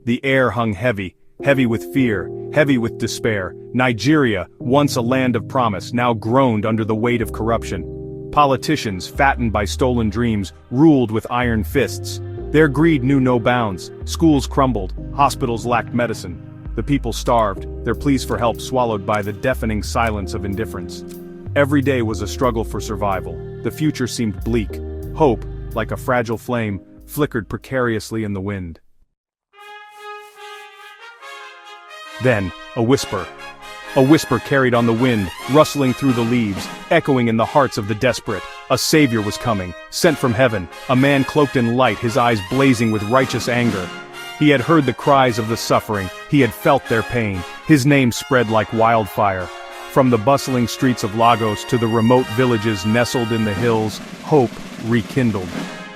The air hung heavy, heavy with fear, heavy with despair. Nigeria, once a land of promise, now groaned under the weight of corruption. Politicians, fattened by stolen dreams, ruled with iron fists. Their greed knew no bounds. Schools crumbled, hospitals lacked medicine. The people starved, their pleas for help swallowed by the deafening silence of indifference. Every day was a struggle for survival. The future seemed bleak. Hope, like a fragile flame, flickered precariously in the wind. Then, a whisper. A whisper carried on the wind, rustling through the leaves, echoing in the hearts of the desperate. A savior was coming, sent from heaven, a man cloaked in light, his eyes blazing with righteous anger. He had heard the cries of the suffering, he had felt their pain. His name spread like wildfire. From the bustling streets of Lagos to the remote villages nestled in the hills, hope rekindled.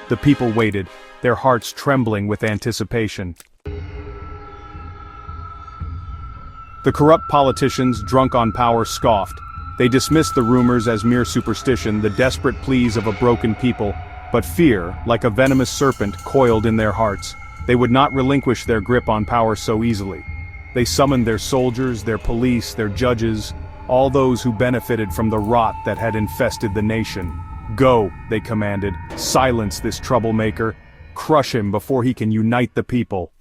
The people waited, their hearts trembling with anticipation. The corrupt politicians, drunk on power, scoffed. They dismissed the rumors as mere superstition, the desperate pleas of a broken people. But fear, like a venomous serpent, coiled in their hearts. They would not relinquish their grip on power so easily. They summoned their soldiers, their police, their judges, all those who benefited from the rot that had infested the nation. Go, they commanded, silence this troublemaker, crush him before he can unite the people.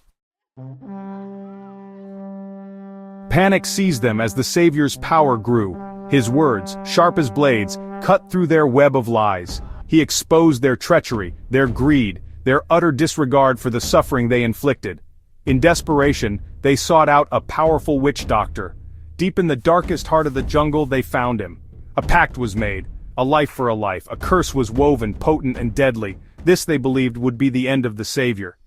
Panic seized them as the Savior's power grew. His words, sharp as blades, cut through their web of lies. He exposed their treachery, their greed, their utter disregard for the suffering they inflicted. In desperation, they sought out a powerful witch doctor. Deep in the darkest heart of the jungle, they found him. A pact was made, a life for a life, a curse was woven, potent and deadly. This, they believed, would be the end of the Savior.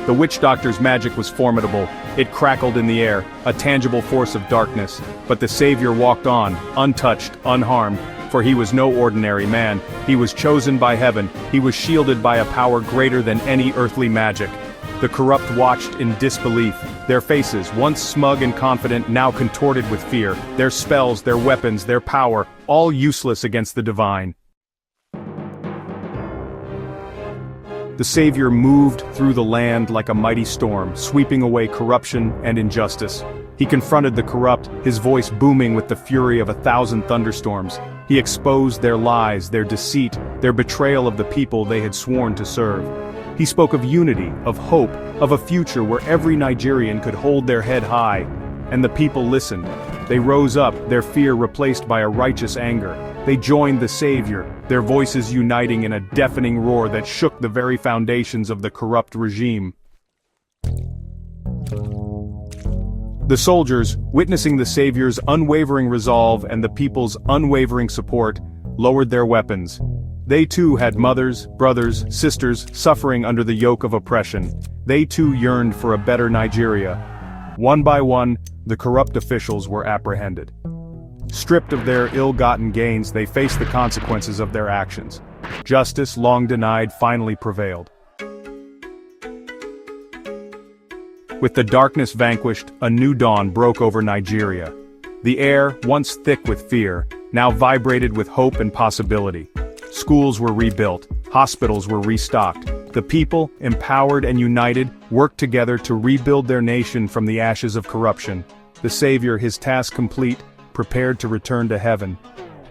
The witch doctor's magic was formidable. It crackled in the air, a tangible force of darkness. But the Savior walked on, untouched, unharmed, for he was no ordinary man. He was chosen by heaven. He was shielded by a power greater than any earthly magic. The corrupt watched in disbelief, their faces, once smug and confident, now contorted with fear, their spells, their weapons, their power, all useless against the divine. The Savior moved through the land like a mighty storm, sweeping away corruption and injustice. He confronted the corrupt, his voice booming with the fury of 1,000 thunderstorms. He exposed their lies, their deceit, their betrayal of the people they had sworn to serve. He spoke of unity, of hope, of a future where every Nigerian could hold their head high. And the people listened. They rose up, their fear replaced by a righteous anger. They joined the Savior, their voices uniting in a deafening roar that shook the very foundations of the corrupt regime. The soldiers, witnessing the Savior's unwavering resolve and the people's unwavering support, lowered their weapons. They too had mothers, brothers, sisters, suffering under the yoke of oppression. They too yearned for a better Nigeria. One by one, the corrupt officials were apprehended. Stripped of their ill-gotten gains, they faced the consequences of their actions. Justice, long denied, finally prevailed. With the darkness vanquished, a new dawn broke over Nigeria. The air, once thick with fear, now vibrated with hope and possibility. Schools were rebuilt, hospitals were restocked. The people, empowered and united, worked together to rebuild their nation from the ashes of corruption. The Savior, his task complete, prepared to return to heaven.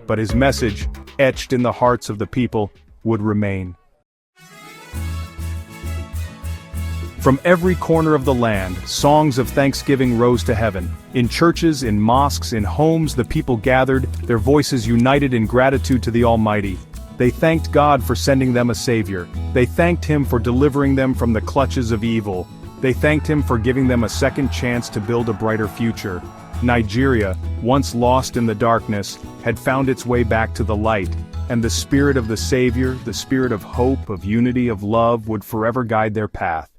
But his message, etched in the hearts of the people, would remain. From every corner of the land, songs of thanksgiving rose to heaven. In churches, in mosques, in homes, the people gathered, their voices united in gratitude to the Almighty. They thanked God for sending them a Savior. They thanked Him for delivering them from the clutches of evil. They thanked Him for giving them a second chance to build a brighter future. Nigeria, once lost in the darkness, had found its way back to the light, and the spirit of the Savior, the spirit of hope, of unity, of love, would forever guide their path.